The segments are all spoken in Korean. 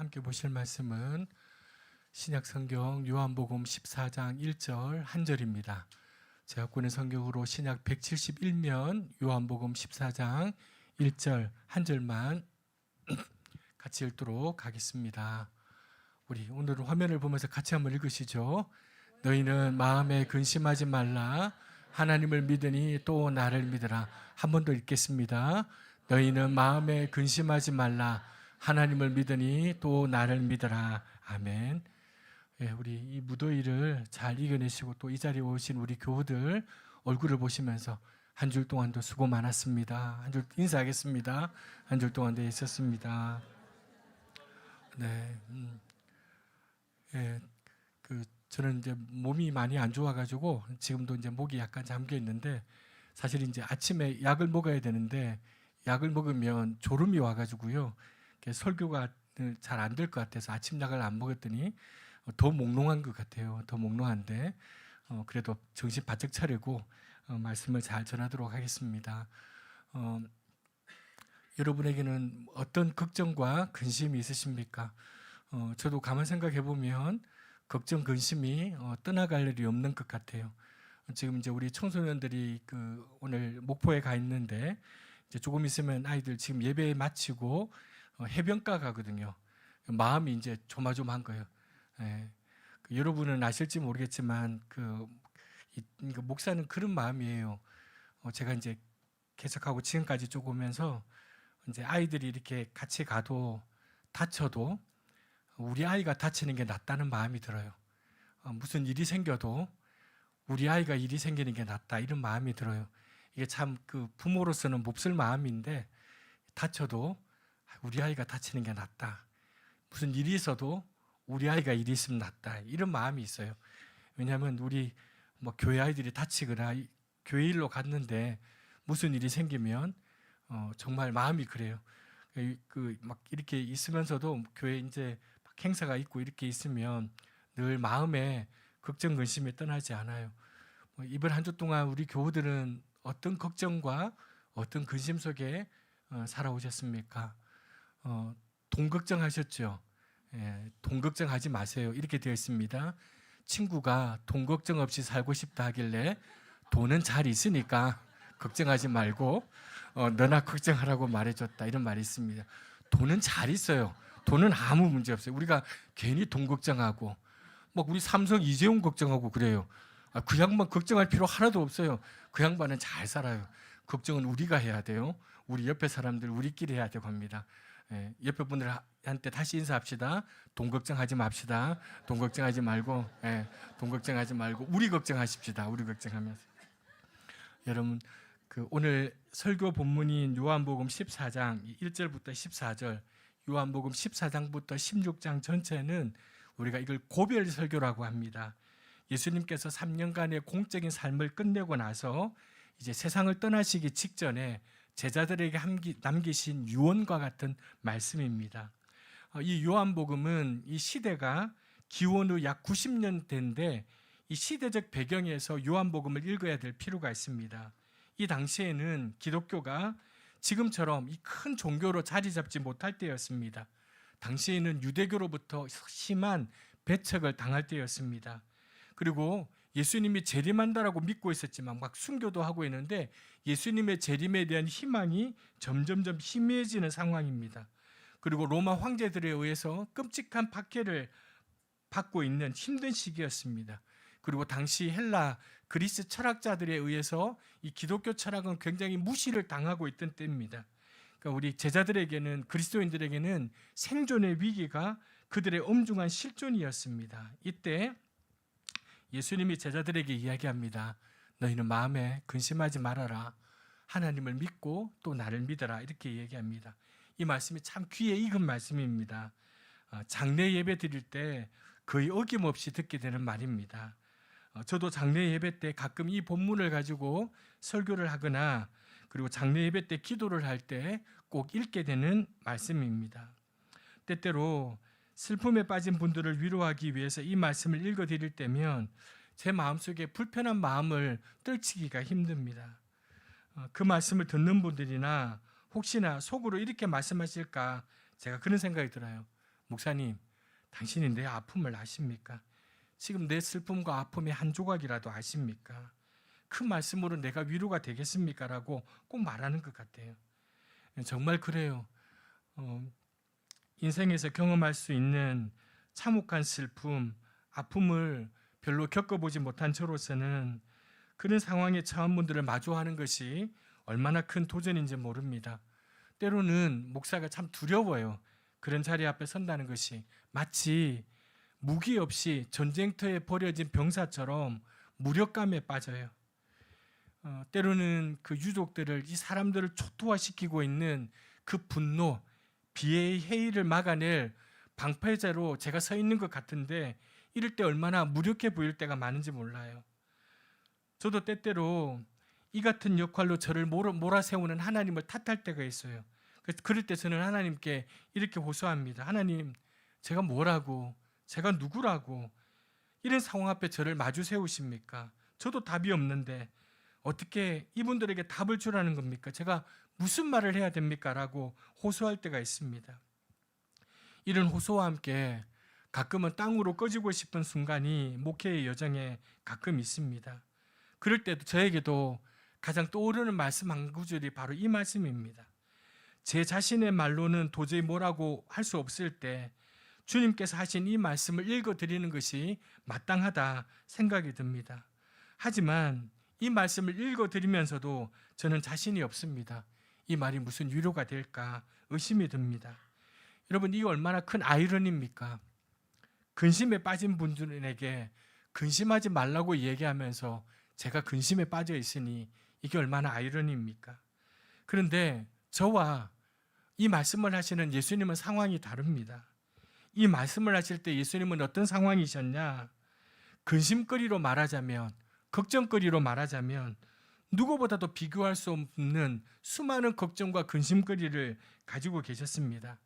함께 보실 말씀은 신약성경 요한복음 14장 1절 한 절입니다. 제가 꺼낸 성경으로 신약 171면 요한복음 14장 1절 한 절만 같이 읽도록 하겠습니다. 우리 오늘은 화면을 보면서 같이 한번 읽으시죠. 너희는 마음에 근심하지 말라. 하나님을 믿으니 또 나를 믿으라. 한 번 더 읽겠습니다. 너희는 마음에 근심하지 말라. 하나님을 믿으니 또 나를 믿으라. 아멘. 우리 이 무더위를 잘 이겨내시고 또 이 자리에 오신 우리 교우들 얼굴을 보시면서 한 줄 동안도 수고 많았습니다. 한 줄 인사하겠습니다. 한 줄 동안도 있었습니다. 네, 저는 이제 몸이 많이 안 좋아가지고 지금도 이제 목이 약간 잠겨 있는데 사실 이제 아침에 약을 먹어야 되는데 약을 먹으면 졸음이 와가지고요. 설교가 잘 안 될 것 같아서 아침 약을 안 먹었더니 더 몽롱한 것 같아요. 더 몽롱한데 그래도 정신 바짝 차리고 말씀을 잘 전하도록 하겠습니다. 여러분에게는 어떤 걱정과 근심이 있으십니까? 저도 가만 생각해 보면 걱정, 근심이 떠나갈 일이 없는 것 같아요. 지금 이제 우리 청소년들이 오늘 목포에 가 있는데 이제 조금 있으면 아이들 지금 예배 마치고 해변가 가거든요. 마음이 이제 조마조마한 거예요. 여러분은 아실지 모르겠지만 목사는 그런 마음이에요. 제가 이제 개척하고 지금까지 쭉 오면서 이제 아이들이 이렇게 같이 가도 다쳐도 우리 아이가 다치는 게 낫다는 마음이 들어요. 무슨 일이 생겨도 우리 아이가 일이 생기는 게 낫다 이런 마음이 들어요. 이게 참 부모로서는 몹쓸 마음인데 다쳐도 우리 아이가 다치는 게 낫다. 무슨 일이 있어도 우리 아이가 일이 있으면 낫다 이런 마음이 있어요. 왜냐하면 우리 교회 아이들이 다치거나 교회 일로 갔는데 무슨 일이 생기면 정말 마음이 그래요. 막 이렇게 있으면서도 교회 이제 막 행사가 있고 이렇게 있으면 늘 마음에 걱정 근심이 떠나지 않아요. 이번 한 주 동안 우리 교우들은 어떤 걱정과 어떤 근심 속에 살아오셨습니까? 돈 걱정하셨죠? 돈 걱정하지 마세요. 이렇게 되어 있습니다. 친구가 돈 걱정 없이 살고 싶다 하길래 돈은 잘 있으니까 걱정하지 말고 너나 걱정하라고 말해줬다 이런 말이 있습니다. 돈은 잘 있어요. 돈은 아무 문제 없어요. 우리가 괜히 돈 걱정하고 우리 삼성 이재용 걱정하고 그래요. 그 양반 걱정할 필요 하나도 없어요. 그 양반은 잘 살아요. 걱정은 우리가 해야 돼요. 우리 옆에 사람들 우리끼리 해야 되고 합니다. 옆에 분들한테 다시 인사합시다. 돈 걱정하지 맙시다. 돈 걱정하지 말고 돈 걱정하지 말고 우리 걱정하십시다. 우리 걱정하면서. 여러분 오늘 설교 본문인 요한복음 14장 1절부터 14절 요한복음 14장부터 16장 전체는 우리가 이걸 고별 설교라고 합니다. 예수님께서 3년간의 공적인 삶을 끝내고 나서 이제 세상을 떠나시기 직전에 제자들에게 남기신 유언과 같은 말씀입니다. 이 요한복음은 이 시대가 기원 후 약 90년대인데 이 시대적 배경에서 요한복음을 읽어야 될 필요가 있습니다. 이 당시에는 기독교가 지금처럼 이 큰 종교로 자리 잡지 못할 때였습니다. 당시에는 유대교로부터 심한 배척을 당할 때였습니다. 그리고 예수님이 재림한다라고 믿고 있었지만 막 순교도 하고 있는데 예수님의 재림에 대한 희망이 점점점 희미해지는 상황입니다. 그리고 로마 황제들에 의해서 끔찍한 박해를 받고 있는 힘든 시기였습니다. 그리고 당시 헬라 그리스 철학자들에 의해서 이 기독교 철학은 굉장히 무시를 당하고 있던 때입니다. 그러니까 우리 제자들에게는 그리스도인들에게는 생존의 위기가 그들의 엄중한 실존이었습니다. 이때 예수님이 제자들에게 이야기합니다. 너희는 마음에 근심하지 말아라. 하나님을 믿고 또 나를 믿어라. 이렇게 얘기합니다. 이 말씀이 참 귀에 익은 말씀입니다. 장례 예배 드릴 때 거의 어김없이 듣게 되는 말입니다. 저도 장례 예배 때 가끔 이 본문을 가지고 설교를 하거나 그리고 장례 예배 때 기도를 할 때 꼭 읽게 되는 말씀입니다. 때때로 슬픔에 빠진 분들을 위로하기 위해서 이 말씀을 읽어드릴 때면 제 마음속에 불편한 마음을 떨치기가 힘듭니다. 그 말씀을 듣는 분들이나 혹시나 속으로 이렇게 말씀하실까 제가 그런 생각이 들어요. 목사님, 당신이 내 아픔을 아십니까? 지금 내 슬픔과 아픔의 한 조각이라도 아십니까? 그 말씀으로 내가 위로가 되겠습니까? 라고 꼭 말하는 것 같아요. 정말 그래요. 인생에서 경험할 수 있는 참혹한 슬픔, 아픔을 별로 겪어보지 못한 저로서는 그런 상황에 처한 분들을 마주하는 것이 얼마나 큰 도전인지 모릅니다. 때로는 목사가 참 두려워요. 그런 자리 앞에 선다는 것이 마치 무기 없이 전쟁터에 버려진 병사처럼 무력감에 빠져요. 때로는 그 유족들을, 이 사람들을 초토화시키고 있는 그 분노, 비애의 해이를 막아낼 방패자로 제가 서 있는 것 같은데 이럴 때 얼마나 무력해 보일 때가 많은지 몰라요. 저도 때때로 이 같은 역할로 저를 몰아세우는 하나님을 탓할 때가 있어요. 그럴 때 저는 하나님께 이렇게 호소합니다. 하나님, 제가 뭐라고, 제가 누구라고 이런 상황 앞에 저를 마주 세우십니까? 저도 답이 없는데 어떻게 이분들에게 답을 주라는 겁니까? 제가 무슨 말을 해야 됩니까? 라고 호소할 때가 있습니다. 이런 호소와 함께 가끔은 땅으로 꺼지고 싶은 순간이 목회의 여정에 가끔 있습니다. 그럴 때도 저에게도 가장 떠오르는 말씀 한 구절이 바로 이 말씀입니다. 제 자신의 말로는 도저히 뭐라고 할 수 없을 때 주님께서 하신 이 말씀을 읽어드리는 것이 마땅하다 생각이 듭니다. 하지만 이 말씀을 읽어드리면서도 저는 자신이 없습니다. 이 말이 무슨 위로가 될까 의심이 듭니다. 여러분, 이게 얼마나 큰 아이러니입니까? 근심에 빠진 분들에게 근심하지 말라고 얘기하면서 제가 근심에 빠져 있으니 이게 얼마나 아이러니입니까? 그런데 저와 이 말씀을 하시는 예수님은 상황이 다릅니다. 이 말씀을 하실 때 예수님은 어떤 상황이셨냐? 근심거리로 말하자면, 걱정거리로 말하자면 누구보다도 비교할 수 없는 수많은 걱정과 근심거리를 가지고 계셨습니다.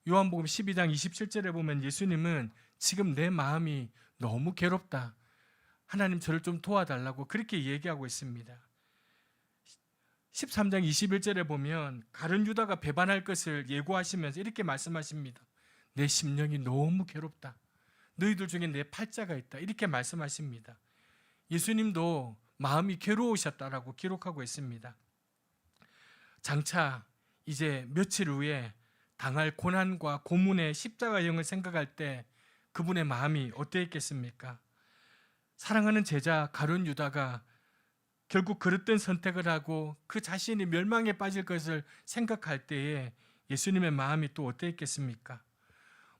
요한복음 12장 27절에 보면 예수님은 지금 내 마음이 너무 괴롭다, 하나님 저를 좀 도와달라고 그렇게 얘기하고 있습니다. 13장 21절에 보면 가룟 유다가 배반할 것을 예고하시면서 이렇게 말씀하십니다. 내 심령이 너무 괴롭다, 너희들 중에 내 팔자가 있다, 이렇게 말씀하십니다. 예수님도 마음이 괴로우셨다라고 기록하고 있습니다. 장차 이제 며칠 후에 당할 고난과 고문의 십자가형을 생각할 때 그분의 마음이 어떠했겠습니까? 사랑하는 제자 가룟 유다가 결국 그릇된 선택을 하고 그 자신이 멸망에 빠질 것을 생각할 때에 예수님의 마음이 또 어떠했겠습니까?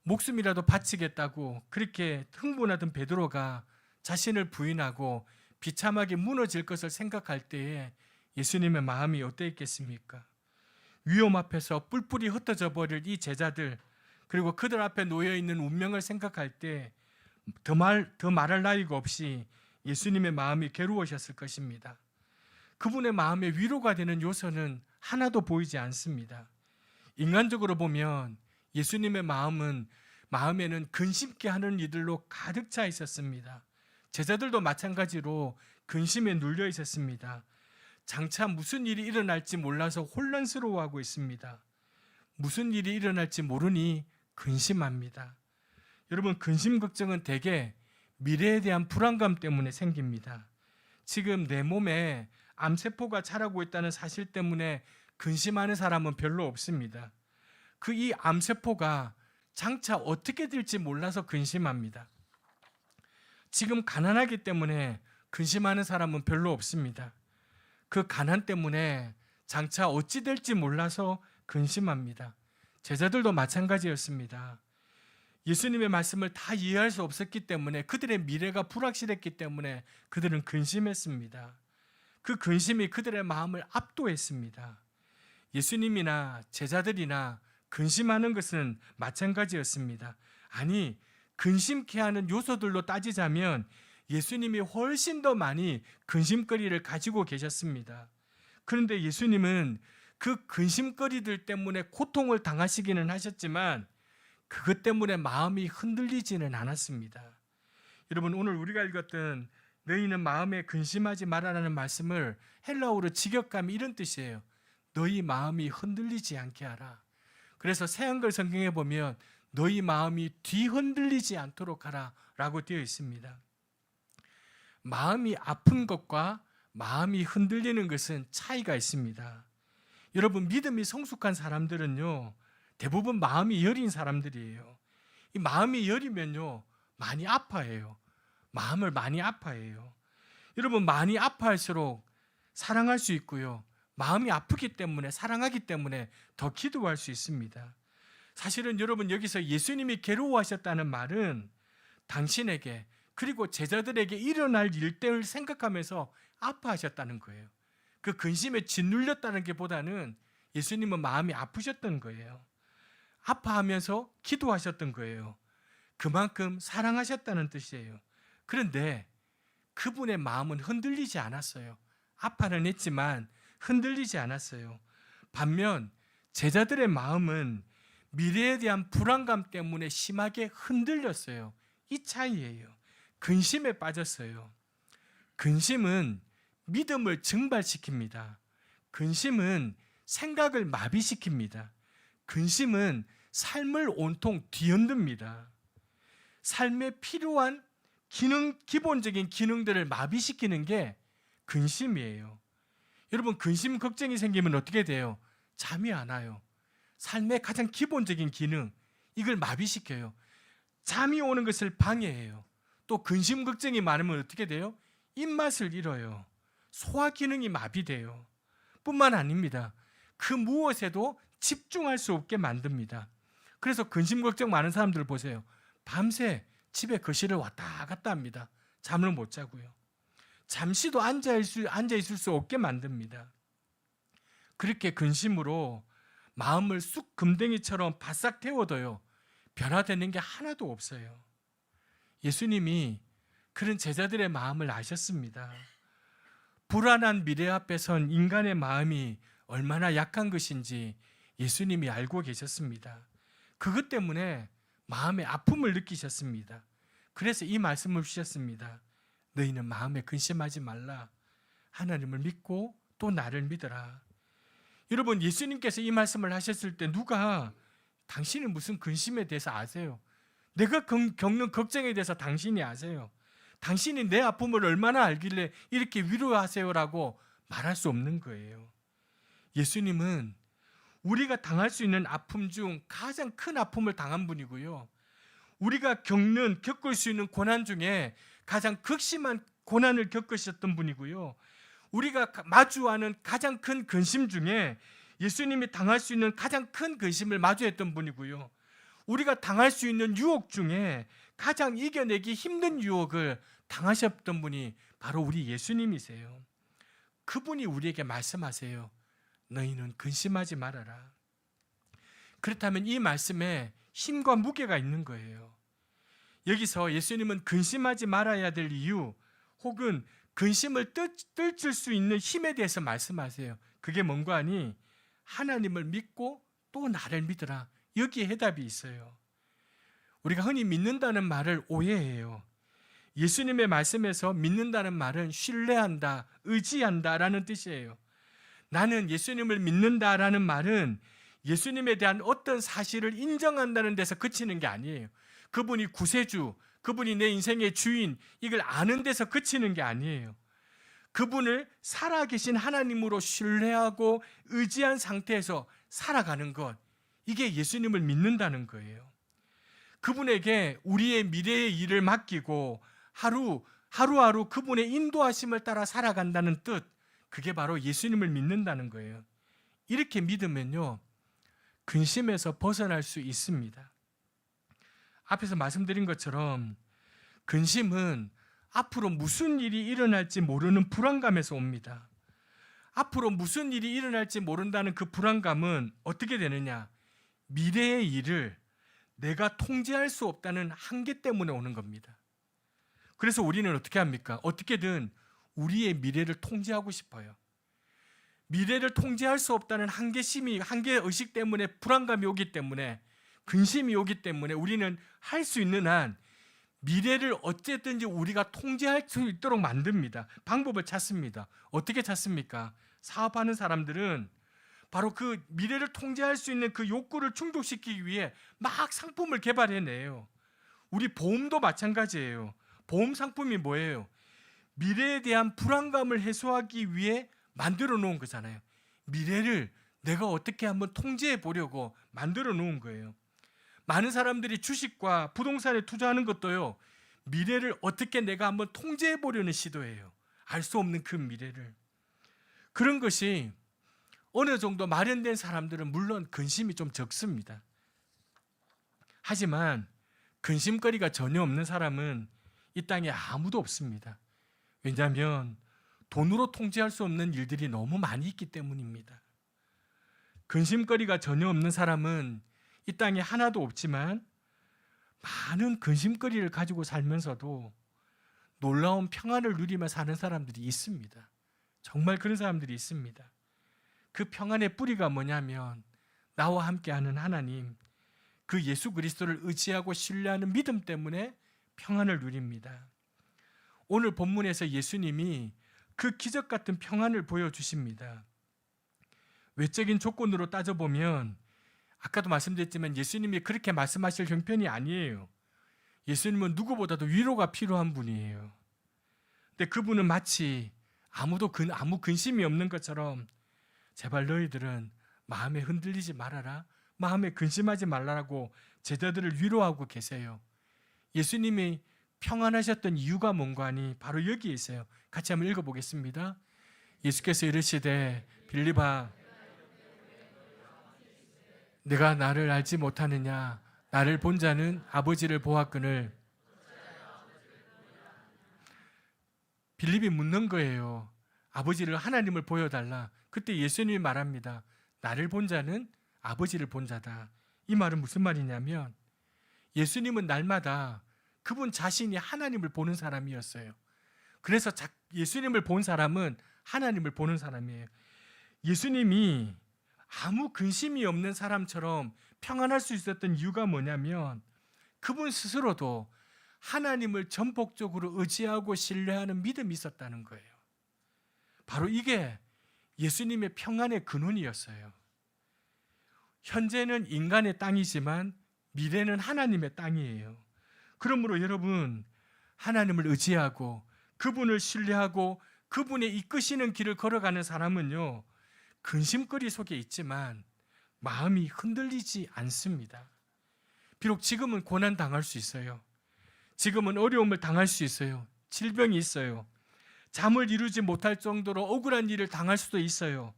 목숨이라도 바치겠다고 그렇게 흥분하던 베드로가 자신을 부인하고 비참하게 무너질 것을 생각할 때에 예수님의 마음이 어떠했겠습니까? 위험 앞에서 뿔뿔이 흩어져 버릴 이 제자들, 그리고 그들 앞에 놓여있는 운명을 생각할 때 더 말할 나위가 없이 예수님의 마음이 괴로우셨을 것입니다. 그분의 마음에 위로가 되는 요소는 하나도 보이지 않습니다. 인간적으로 보면 예수님의 마음에는 근심케 하는 이들로 가득 차 있었습니다. 제자들도 마찬가지로 근심에 눌려 있었습니다. 장차 무슨 일이 일어날지 몰라서 혼란스러워하고 있습니다. 무슨 일이 일어날지 모르니 근심합니다. 여러분, 근심 걱정은 대개 미래에 대한 불안감 때문에 생깁니다. 지금 내 몸에 암세포가 자라고 있다는 사실 때문에 근심하는 사람은 별로 없습니다. 그 이 암세포가 장차 어떻게 될지 몰라서 근심합니다. 지금 가난하기 때문에 근심하는 사람은 별로 없습니다. 그 가난 때문에 장차 어찌 될지 몰라서 근심합니다. 제자들도 마찬가지였습니다. 예수님의 말씀을 다 이해할 수 없었기 때문에, 그들의 미래가 불확실했기 때문에 그들은 근심했습니다. 그 근심이 그들의 마음을 압도했습니다. 예수님이나 제자들이나 근심하는 것은 마찬가지였습니다. 아니, 근심케 하는 요소들로 따지자면 예수님이 훨씬 더 많이 근심거리를 가지고 계셨습니다. 그런데 예수님은 그 근심거리들 때문에 고통을 당하시기는 하셨지만 그것 때문에 마음이 흔들리지는 않았습니다. 여러분, 오늘 우리가 읽었던 너희는 마음에 근심하지 말아라는 말씀을 헬라어로 직역하면 이런 뜻이에요. 너희 마음이 흔들리지 않게 하라. 그래서 새한글 성경에 보면 너희 마음이 뒤흔들리지 않도록 하라라고 되어 있습니다. 마음이 아픈 것과 마음이 흔들리는 것은 차이가 있습니다. 여러분, 믿음이 성숙한 사람들은요, 대부분 마음이 여린 사람들이에요. 이 마음이 여리면요, 많이 아파해요. 마음을 많이 아파해요. 여러분, 많이 아파할수록 사랑할 수 있고요, 마음이 아프기 때문에, 사랑하기 때문에 더 기도할 수 있습니다. 사실은 여러분, 여기서 예수님이 괴로워하셨다는 말은 당신에게 그리고 제자들에게 일어날 일들을 생각하면서 아파하셨다는 거예요. 그 근심에 짓눌렸다는 게 보다는 예수님은 마음이 아프셨던 거예요. 아파하면서 기도하셨던 거예요. 그만큼 사랑하셨다는 뜻이에요. 그런데 그분의 마음은 흔들리지 않았어요. 아파는 했지만 흔들리지 않았어요. 반면 제자들의 마음은 미래에 대한 불안감 때문에 심하게 흔들렸어요. 이 차이예요. 근심에 빠졌어요. 근심은 믿음을 증발시킵니다. 근심은 생각을 마비시킵니다. 근심은 삶을 온통 뒤흔듭니다. 삶에 필요한 기본적인 기능들을 마비시키는 게 근심이에요. 여러분, 근심 걱정이 생기면 어떻게 돼요? 잠이 안 와요. 삶의 가장 기본적인 기능, 이걸 마비시켜요. 잠이 오는 것을 방해해요. 또 근심 걱정이 많으면 어떻게 돼요? 입맛을 잃어요. 소화 기능이 마비돼요. 뿐만 아닙니다. 그 무엇에도 집중할 수 없게 만듭니다. 그래서 근심 걱정 많은 사람들 보세요. 밤새 집에 거실을 왔다 갔다 합니다. 잠을 못 자고요. 잠시도 앉아있을 수 없게 만듭니다. 그렇게 근심으로 마음을 쑥 금덩이처럼 바싹 태워둬요. 변화되는 게 하나도 없어요. 예수님이 그런 제자들의 마음을 아셨습니다. 불안한 미래 앞에 선 인간의 마음이 얼마나 약한 것인지 예수님이 알고 계셨습니다. 그것 때문에 마음의 아픔을 느끼셨습니다. 그래서 이 말씀을 주셨습니다. 너희는 마음에 근심하지 말라. 하나님을 믿고 또 나를 믿어라. 여러분, 예수님께서 이 말씀을 하셨을 때 누가 당신이 무슨 근심에 대해서 아세요? 내가 겪는 걱정에 대해서 당신이 아세요? 당신이 내 아픔을 얼마나 알길래 이렇게 위로하세요라고 말할 수 없는 거예요. 예수님은 우리가 당할 수 있는 아픔 중 가장 큰 아픔을 당한 분이고요, 우리가 겪을 수 있는 고난 중에 가장 극심한 고난을 겪으셨던 분이고요, 우리가 마주하는 가장 큰 근심 중에 예수님이 당할 수 있는 가장 큰 근심을 마주했던 분이고요, 우리가 당할 수 있는 유혹 중에 가장 이겨내기 힘든 유혹을 당하셨던 분이 바로 우리 예수님이세요. 그분이 우리에게 말씀하세요. 너희는 근심하지 말아라. 그렇다면 이 말씀에 힘과 무게가 있는 거예요. 여기서 예수님은 근심하지 말아야 될 이유, 혹은 근심을 떨칠 수 있는 힘에 대해서 말씀하세요. 그게 뭔가 하니 하나님을 믿고 또 나를 믿으라. 여기에 해답이 있어요. 우리가 흔히 믿는다는 말을 오해해요. 예수님의 말씀에서 믿는다는 말은 신뢰한다, 의지한다라는 뜻이에요. 나는 예수님을 믿는다라는 말은 예수님에 대한 어떤 사실을 인정한다는 데서 그치는 게 아니에요. 그분이 구세주, 그분이 내 인생의 주인, 이걸 아는 데서 그치는 게 아니에요. 그분을 살아계신 하나님으로 신뢰하고 의지한 상태에서 살아가는 것, 이게 예수님을 믿는다는 거예요. 그분에게 우리의 미래의 일을 맡기고 하루하루 그분의 인도하심을 따라 살아간다는 뜻, 그게 바로 예수님을 믿는다는 거예요. 이렇게 믿으면요, 근심에서 벗어날 수 있습니다. 앞에서 말씀드린 것처럼 근심은 앞으로 무슨 일이 일어날지 모르는 불안감에서 옵니다. 앞으로 무슨 일이 일어날지 모른다는 그 불안감은 어떻게 되느냐? 미래의 일을 내가 통제할 수 없다는 한계 때문에 오는 겁니다. 그래서 우리는 어떻게 합니까? 어떻게든 우리의 미래를 통제하고 싶어요. 미래를 통제할 수 없다는 한계의식 때문에 불안감이 오기 때문에, 근심이 오기 때문에 우리는 할 수 있는 한 미래를 어쨌든지 우리가 통제할 수 있도록 만듭니다. 방법을 찾습니다. 어떻게 찾습니까? 사업하는 사람들은 바로 그 미래를 통제할 수 있는 그 욕구를 충족시키기 위해 막 상품을 개발해내요. 우리 보험도 마찬가지예요. 보험 상품이 뭐예요? 미래에 대한 불안감을 해소하기 위해 만들어 놓은 거잖아요. 미래를 내가 어떻게 한번 통제해 보려고 만들어 놓은 거예요. 많은 사람들이 주식과 부동산에 투자하는 것도요, 미래를 어떻게 내가 한번 통제해 보려는 시도예요. 알 수 없는 그 미래를. 그런 것이 어느 정도 마련된 사람들은 물론 근심이 좀 적습니다. 하지만 근심거리가 전혀 없는 사람은 이 땅에 아무도 없습니다. 왜냐하면 돈으로 통제할 수 없는 일들이 너무 많이 있기 때문입니다. 근심거리가 전혀 없는 사람은 이 땅에 하나도 없지만 많은 근심거리를 가지고 살면서도 놀라운 평안을 누리며 사는 사람들이 있습니다. 정말 그런 사람들이 있습니다. 그 평안의 뿌리가 뭐냐면 나와 함께하는 하나님, 그 예수 그리스도를 의지하고 신뢰하는 믿음 때문에 평안을 누립니다. 오늘 본문에서 예수님이 그 기적 같은 평안을 보여주십니다. 외적인 조건으로 따져보면 아까도 말씀드렸지만 예수님이 그렇게 말씀하실 형편이 아니에요. 예수님은 누구보다도 위로가 필요한 분이에요. 근데 그분은 마치 아무 근심이 없는 것처럼 제발 너희들은 마음에 흔들리지 말아라, 마음에 근심하지 말라라고 제자들을 위로하고 계세요. 예수님이 평안하셨던 이유가 뭔가 하니 바로 여기에 있어요. 같이 한번 읽어보겠습니다. 예수께서 이르시되 빌립아, 내가 나를 알지 못하느냐? 나를 본 자는 아버지를 보았거늘. 빌립이 묻는 거예요. 아버지를, 하나님을 보여달라. 그때 예수님이 말합니다. 나를 본 자는 아버지를 본 자다. 이 말은 무슨 말이냐면 예수님은 날마다 그분 자신이 하나님을 보는 사람이었어요. 그래서 예수님을 본 사람은 하나님을 보는 사람이에요. 예수님이 아무 근심이 없는 사람처럼 평안할 수 있었던 이유가 뭐냐면 그분 스스로도 하나님을 전폭적으로 의지하고 신뢰하는 믿음이 있었다는 거예요. 바로 이게 예수님의 평안의 근원이었어요. 현재는 인간의 땅이지만 미래는 하나님의 땅이에요. 그러므로 여러분, 하나님을 의지하고 그분을 신뢰하고 그분의 이끄시는 길을 걸어가는 사람은요, 근심거리 속에 있지만 마음이 흔들리지 않습니다. 비록 지금은 고난 당할 수 있어요. 지금은 어려움을 당할 수 있어요. 질병이 있어요. 잠을 이루지 못할 정도로 억울한 일을 당할 수도 있어요.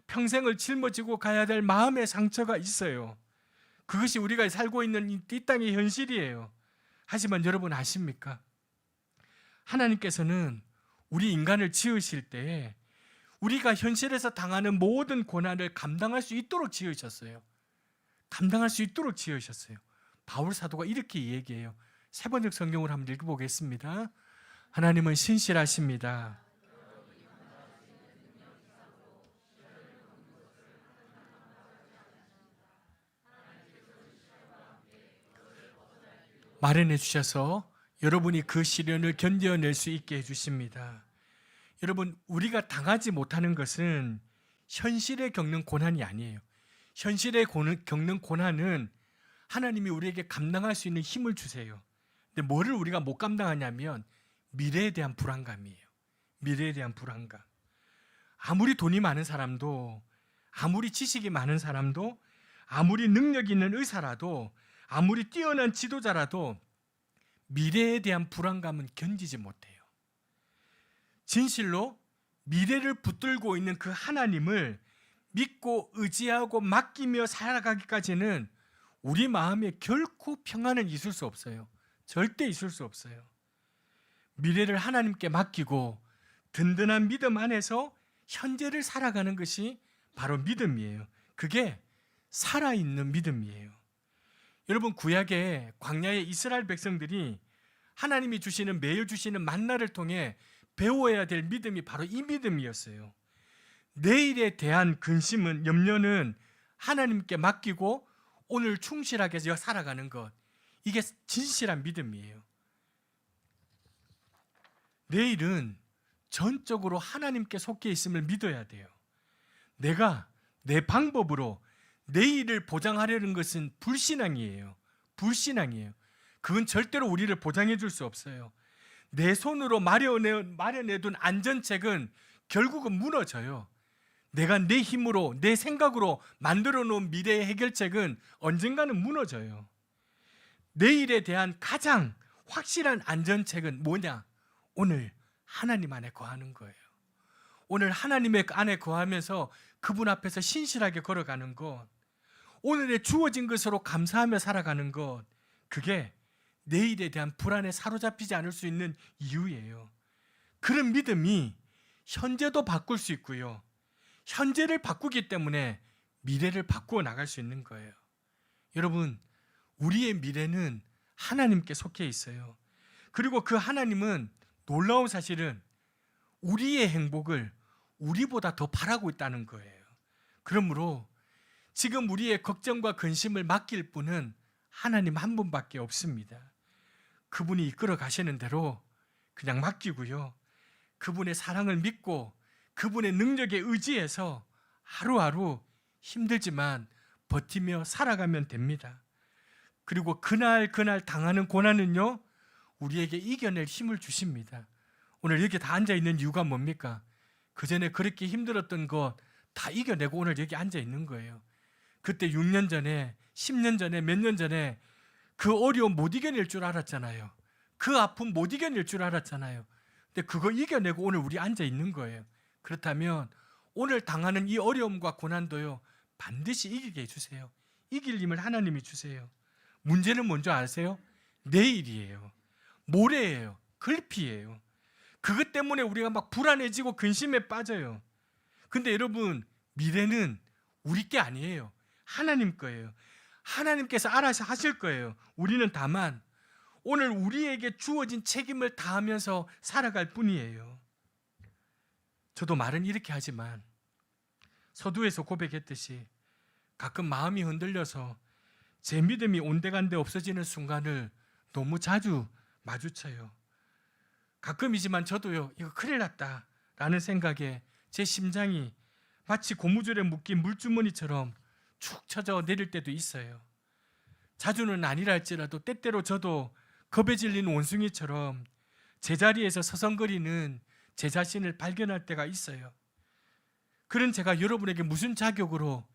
평생을 짊어지고 가야 될 마음의 상처가 있어요. 그것이 우리가 살고 있는 이 땅의 현실이에요. 하지만 여러분 아십니까? 하나님께서는 우리 인간을 지으실 때 우리가 현실에서 당하는 모든 고난을 감당할 수 있도록 지으셨어요. 감당할 수 있도록 지으셨어요. 바울 사도가 이렇게 얘기해요. 세 번역 성경을 한번 읽어보겠습니다. 하나님은 신실하십니다. 마련해 주셔서 여러분이 그 시련을 견뎌낼 수 있게 해주십니다. 여러분, 우리가 당하지 못하는 것은 현실에 겪는 고난이 아니에요. 현실에 겪는 고난은 하나님이 우리에게 감당할 수 있는 힘을 주세요. 근데 뭐를 우리가 못 감당하냐면 미래에 대한 불안감이에요. 미래에 대한 불안감. 아무리 돈이 많은 사람도, 아무리 지식이 많은 사람도, 아무리 능력 있는 의사라도, 아무리 뛰어난 지도자라도 미래에 대한 불안감은 견디지 못해요. 진실로 미래를 붙들고 있는 그 하나님을 믿고 의지하고 맡기며 살아가기까지는 우리 마음에 결코 평안은 있을 수 없어요. 절대 있을 수 없어요. 미래를 하나님께 맡기고 든든한 믿음 안에서 현재를 살아가는 것이 바로 믿음이에요. 그게 살아있는 믿음이에요. 여러분, 구약의 광야의 이스라엘 백성들이 하나님이 주시는, 매일 주시는 만나를 통해 배워야 될 믿음이 바로 이 믿음이었어요. 내일에 대한 근심은, 염려는 하나님께 맡기고 오늘 충실하게 살아가는 것, 이게 진실한 믿음이에요. 내일은 전적으로 하나님께 속해 있음을 믿어야 돼요. 내가 내 방법으로 내일을 보장하려는 것은 불신앙이에요. 불신앙이에요. 그건 절대로 우리를 보장해 줄 수 없어요. 내 손으로 마련해둔 안전책은 결국은 무너져요. 내가 내 힘으로, 내 생각으로 만들어 놓은 미래의 해결책은 언젠가는 무너져요. 내일에 대한 가장 확실한 안전책은 뭐냐? 오늘 하나님 안에 거하는 거예요. 오늘 하나님의 안에 거하면서 그분 앞에서 신실하게 걸어가는 것, 오늘의 주어진 것으로 감사하며 살아가는 것, 그게 내일에 대한 불안에 사로잡히지 않을 수 있는 이유예요. 그런 믿음이 현재도 바꿀 수 있고요, 현재를 바꾸기 때문에 미래를 바꾸어 나갈 수 있는 거예요. 여러분, 우리의 미래는 하나님께 속해 있어요. 그리고 그 하나님은 놀라운 사실은 우리의 행복을 우리보다 더 바라고 있다는 거예요. 그러므로 지금 우리의 걱정과 근심을 맡길 분은 하나님 한 분밖에 없습니다. 그분이 이끌어 가시는 대로 그냥 맡기고요, 그분의 사랑을 믿고 그분의 능력에 의지해서 하루하루 힘들지만 버티며 살아가면 됩니다. 그리고 그날 당하는 고난은요, 우리에게 이겨낼 힘을 주십니다. 오늘 여기 다 앉아있는 이유가 뭡니까? 그전에 그렇게 힘들었던 것 다 이겨내고 오늘 여기 앉아있는 거예요. 그때 6년 전에, 10년 전에, 몇 년 전에 그 어려움 못 이겨낼 줄 알았잖아요. 그 아픔 못 이겨낼 줄 알았잖아요. 근데 그거 이겨내고 오늘 우리 앉아있는 거예요. 그렇다면 오늘 당하는 이 어려움과 고난도요, 반드시 이기게 해주세요. 이길 힘을 하나님이 주세요. 문제는 뭔지 아세요? 내일이에요. 모레예요. 글피예요. 그것 때문에 우리가 막 불안해지고 근심에 빠져요. 근데 여러분, 미래는 우리 게 아니에요. 하나님 거예요. 하나님께서 알아서 하실 거예요. 우리는 다만 오늘 우리에게 주어진 책임을 다하면서 살아갈 뿐이에요. 저도 말은 이렇게 하지만 서두에서 고백했듯이 가끔 마음이 흔들려서 제 믿음이 온데간데 없어지는 순간을 너무 자주 마주쳐요. 가끔이지만 저도요, 이거 큰일 났다 라는 생각에 제 심장이 마치 고무줄에 묶인 물주머니처럼 축 처져 내릴 때도 있어요. 자주는 아니라 할지라도 때때로 저도 겁에 질린 원숭이처럼 제자리에서 서성거리는 제 자신을 발견할 때가 있어요. 그런 제가 여러분에게 무슨 자격으로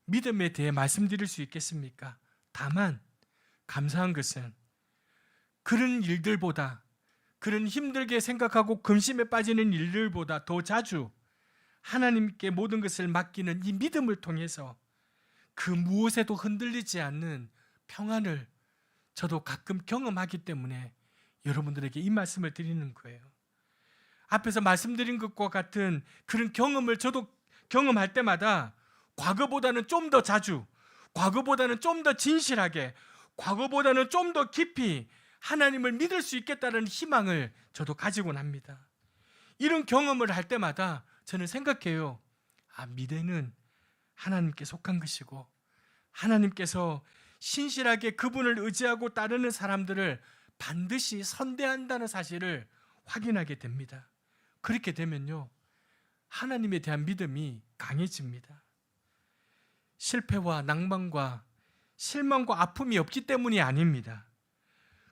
믿음에 대해 말씀드릴 수 있겠습니까? 다만 감사한 것은 그런 일들보다, 그런 힘들게 생각하고 근심에 빠지는 일들보다 더 자주 하나님께 모든 것을 맡기는 이 믿음을 통해서 그 무엇에도 흔들리지 않는 평안을 저도 가끔 경험하기 때문에 여러분들에게 이 말씀을 드리는 거예요. 앞에서 말씀드린 것과 같은 그런 경험을 저도 경험할 때마다 과거보다는 좀 더 자주, 과거보다는 좀 더 진실하게, 과거보다는 좀 더 깊이 하나님을 믿을 수 있겠다는 희망을 저도 가지곤 합니다. 이런 경험을 할 때마다 저는 생각해요. 미래는 하나님께 속한 것이고 하나님께서 신실하게 그분을 의지하고 따르는 사람들을 반드시 선대한다는 사실을 확인하게 됩니다. 그렇게 되면요, 하나님에 대한 믿음이 강해집니다. 실패와 낭만과 실망과 아픔이 없기 때문이 아닙니다.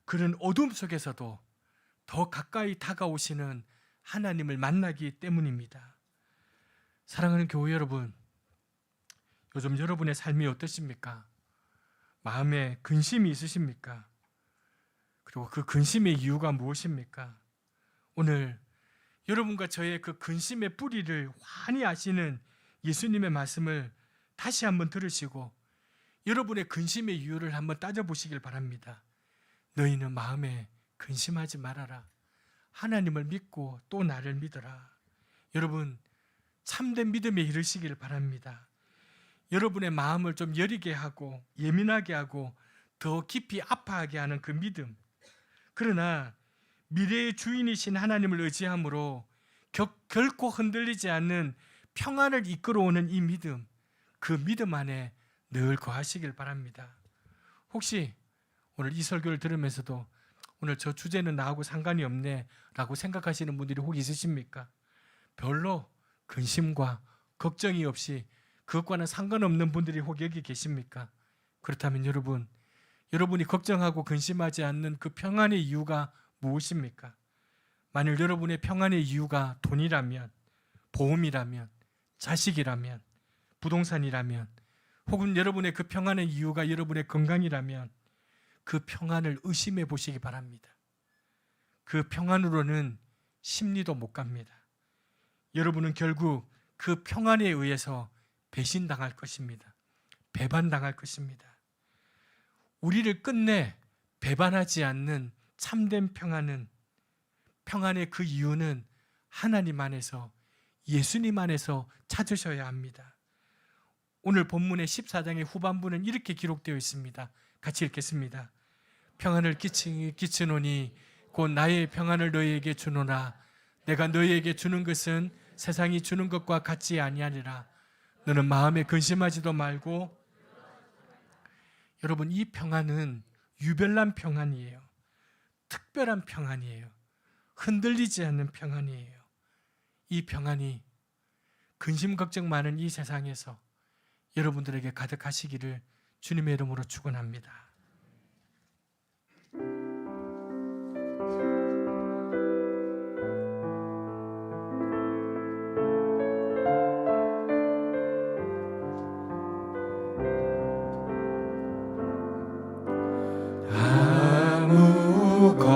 그런 어둠 속에서도 더 가까이 다가오시는 하나님을 만나기 때문입니다. 사랑하는 교회 여러분, 요즘 여러분의 삶이 어떠십니까? 마음에 근심이 있으십니까? 그리고 그 근심의 이유가 무엇입니까? 오늘 여러분과 저의 그 근심의 뿌리를 환히 아시는 예수님의 말씀을 다시 한번 들으시고 여러분의 근심의 이유를 한번 따져보시길 바랍니다. 너희는 마음에 근심하지 말아라. 하나님을 믿고 또 나를 믿어라. 여러분, 참된 믿음에 이르시길 바랍니다. 여러분의 마음을 좀 여리게 하고 예민하게 하고 더 깊이 아파하게 하는 그 믿음, 그러나 미래의 주인이신 하나님을 의지함으로 결코 흔들리지 않는 평안을 이끌어오는 이 믿음, 그 믿음 안에 늘 거하시길 바랍니다. 혹시 오늘 이 설교를 들으면서도 오늘 저 주제는 나하고 상관이 없네 라고 생각하시는 분들이 혹 있으십니까? 별로 근심과 걱정이 없이 그것과는 상관없는 분들이 혹 여기 계십니까? 그렇다면 여러분이 걱정하고 근심하지 않는 그 평안의 이유가 무엇입니까? 만일 여러분의 평안의 이유가 돈이라면, 보험이라면, 자식이라면, 부동산이라면, 혹은 여러분의 그 평안의 이유가 여러분의 건강이라면 그 평안을 의심해 보시기 바랍니다. 그 평안으로는 심리도 못 갑니다. 여러분은 결국 그 평안에 의해서 배신당할 것입니다. 배반당할 것입니다. 우리를 끝내 배반하지 않는 참된 평안의 그 이유는 하나님 안에서, 예수님 안에서 찾으셔야 합니다. 오늘 본문의 14장의 후반부는 이렇게 기록되어 있습니다. 같이 읽겠습니다. 평안을 끼치노니 곧 나의 평안을 너희에게 주노라. 내가 너희에게 주는 것은 세상이 주는 것과 같지 아니하니라. 너는 마음에 근심하지도 말고. 여러분, 이 평안은 유별난 평안이에요. 특별한 평안이에요. 흔들리지 않는 평안이에요. 이 평안이 근심 걱정 많은 이 세상에서 여러분들에게 가득하시기를 주님의 이름으로 축원합니다.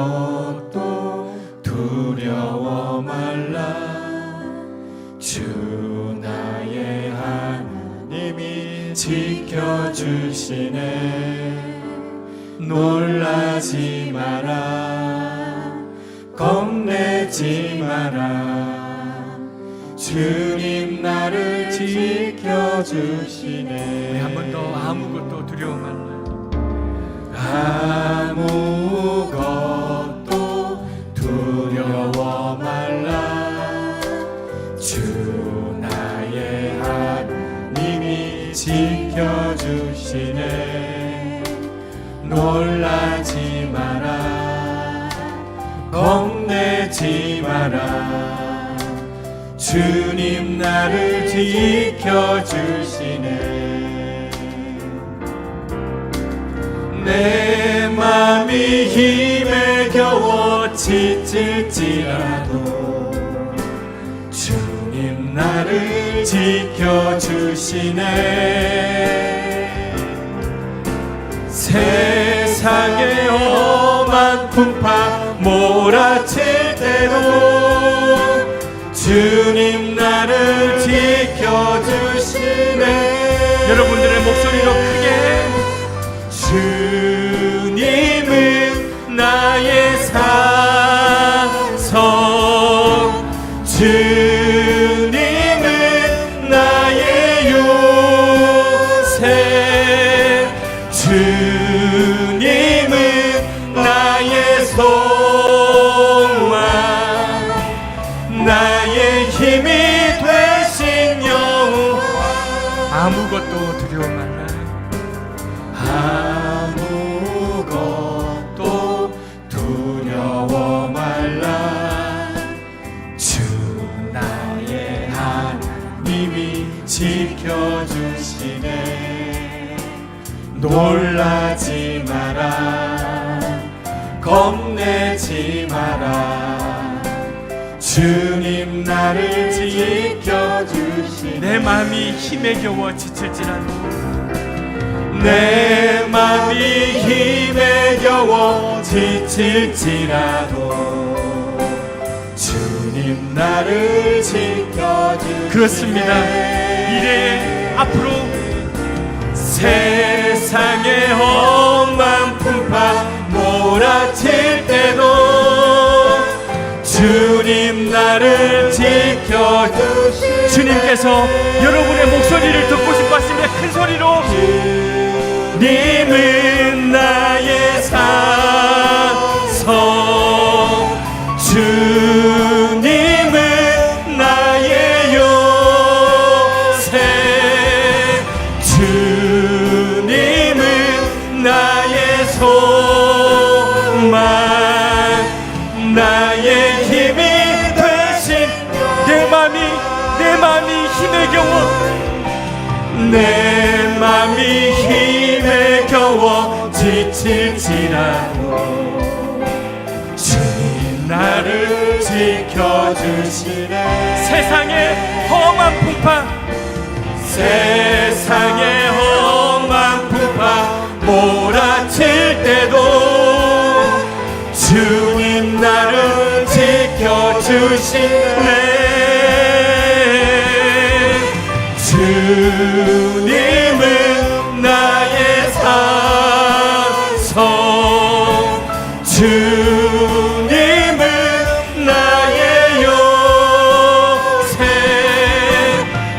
아무것도 두려워 말라. 주 나의 하나님이 지켜주시네. 놀라지 마라. 겁내지 마라. 주님 나를 지켜주시네. 한 번 더 아무것도 두려워 말라. 아무것도 두려워 말라. 주 나의 하나님이 지켜주시네. 놀라지 마라. 겁내지 마라. 주님 나를 지켜주시네. 내 맘이 힘에 겨워 지칠지라도 주님 나를 지켜주시네. 세상의 험한 풍파 몰아칠 때도 주님 나를 지켜주시네. 여러분들의 목소리로 크게 주님은 나의 사성, 주님은 나의 요새, 주님은 나의 소망, 나의 힘이 되신 영원. 아무것도 두려워 말라. 아무것도 두려워 말라. 주 나의 하나님이 지켜주시네. 놀라지 마라. 겁내지 마라. 주님 나를 지켜주시네. 내 마음이 힘에 겨워 지칠지라도 내 맘이 힘에 겨워 지칠지라도 주님 나를 지켜주시네. 그렇습니다. 이래 앞으로 세상의 험한 풍파 몰아칠 때도 주님 나를 지켜주시네. 주님께서 여러분의 목소리를 듣고 싶어 하시며 큰 소리로 주님은 나의 사성, 주님은 나의 요새, 주님은 나의 소망, 나의 힘이 되신. 내 마음이 힘에 겨워 내 맘이 힘에 겨워 지칠지라도 주님 나를 지켜주시네. 세상의 험한 풍파, 세상의 험한 풍파 몰아칠 때도 주님 나를 지켜주시네. 주님은 나의 산성, 주님은 나의 요새,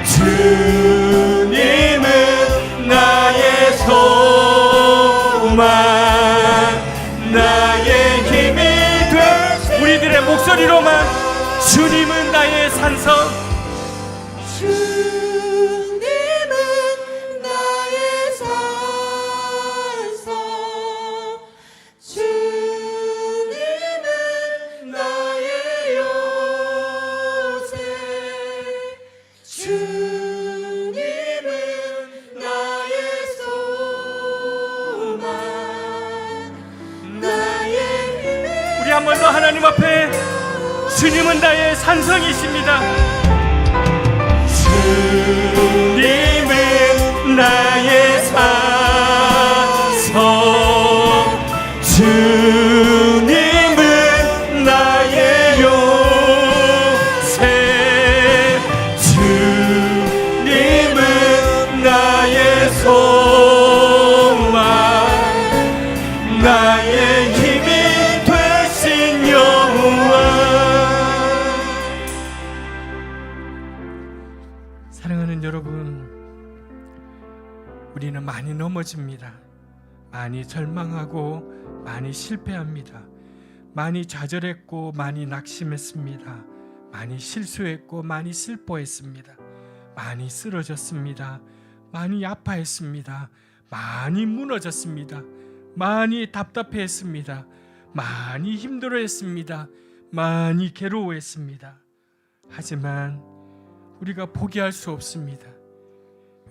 주님은 나의 소망, 나의 힘이 돼. 우리들의 목소리로만 주님은 나의 산성, 한 번 더 하나님 앞에 주님은 나의 산성이십니다. 주님은 나의 산성, 주님은 나의 요새, 주님은 나의 소망, 나의 힘이 사랑하는 여러분, 우리는 많이 넘어집니다. 많이 절망하고 많이 실패합니다. 많이 좌절했고 많이 낙심했습니다. 많이 실수했고 많이 슬퍼했습니다. 많이 쓰러졌습니다. 많이 아파했습니다. 많이 무너졌습니다. 많이 답답해했습니다. 많이 힘들어했습니다. 많이 괴로워했습니다. 하지만 우리가 포기할 수 없습니다.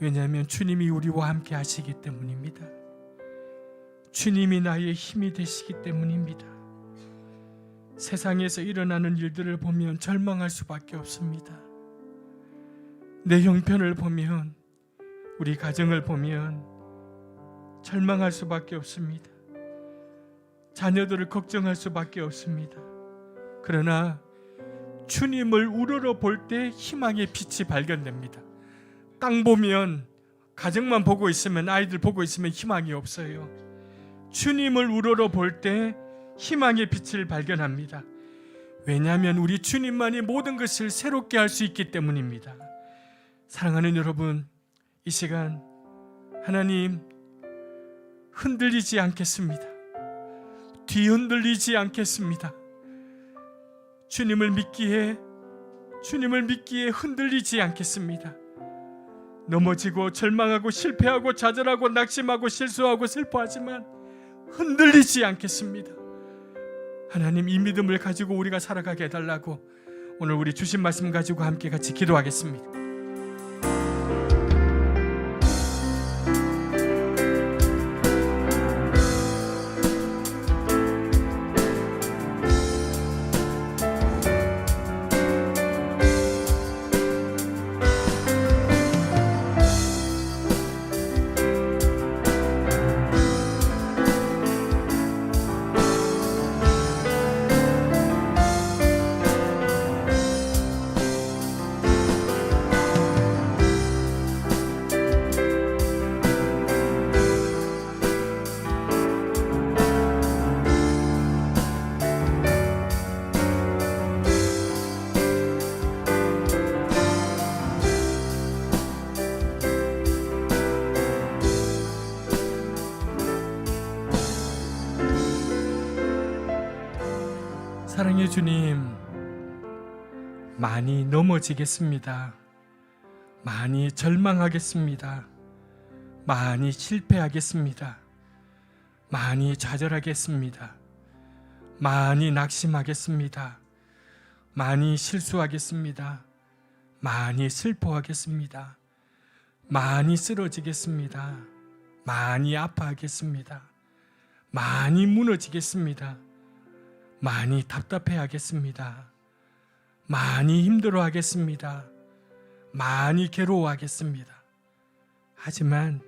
왜냐하면 주님이 우리와 함께 하시기 때문입니다. 주님이 나의 힘이 되시기 때문입니다. 세상에서 일어나는 일들을 보면 절망할 수밖에 없습니다. 내 형편을 보면, 우리 가정을 보면 절망할 수밖에 없습니다. 자녀들을 걱정할 수밖에 없습니다. 그러나 주님을 우러러 볼 때 희망의 빛이 발견됩니다. 땅 보면, 가정만 보고 있으면, 아이들 보고 있으면 희망이 없어요. 주님을 우러러 볼 때 희망의 빛을 발견합니다. 왜냐하면 우리 주님만이 모든 것을 새롭게 할 수 있기 때문입니다. 사랑하는 여러분, 이 시간 하나님 흔들리지 않겠습니다. 뒤흔들리지 않겠습니다. 주님을 믿기에 흔들리지 않겠습니다. 넘어지고 절망하고 실패하고 좌절하고 낙심하고 실수하고 슬퍼하지만 흔들리지 않겠습니다. 하나님, 이 믿음을 가지고 우리가 살아가게 해달라고 오늘 우리 주신 말씀 가지고 함께 같이 기도하겠습니다. 사랑의 주님, 많이 넘어지겠습니다. 많이 절망하겠습니다. 많이 실패하겠습니다. 많이 좌절하겠습니다. 많이 낙심하겠습니다. 많이 실수하겠습니다. 많이 슬퍼하겠습니다. 많이 쓰러지겠습니다. 많이 아파하겠습니다. 많이 무너지겠습니다. 많이 답답해하겠습니다. 많이 힘들어하겠습니다. 많이 괴로워하겠습니다. 하지만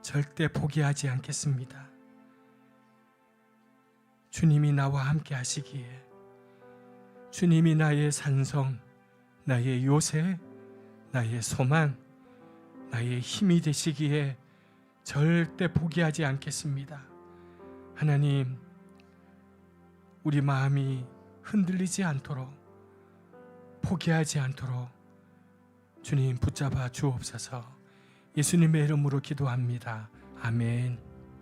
절대 포기하지 않겠습니다. 주님이 나와 함께 하시기에, 주님이 나의 산성, 나의 요새, 나의 소망, 나의 힘이 되시기에 절대 포기하지 않겠습니다. 하나님, 우리 마음이 흔들리지 않도록, 포기하지 않도록 주님 붙잡아 주옵소서. 예수님의 이름으로 기도합니다. 아멘.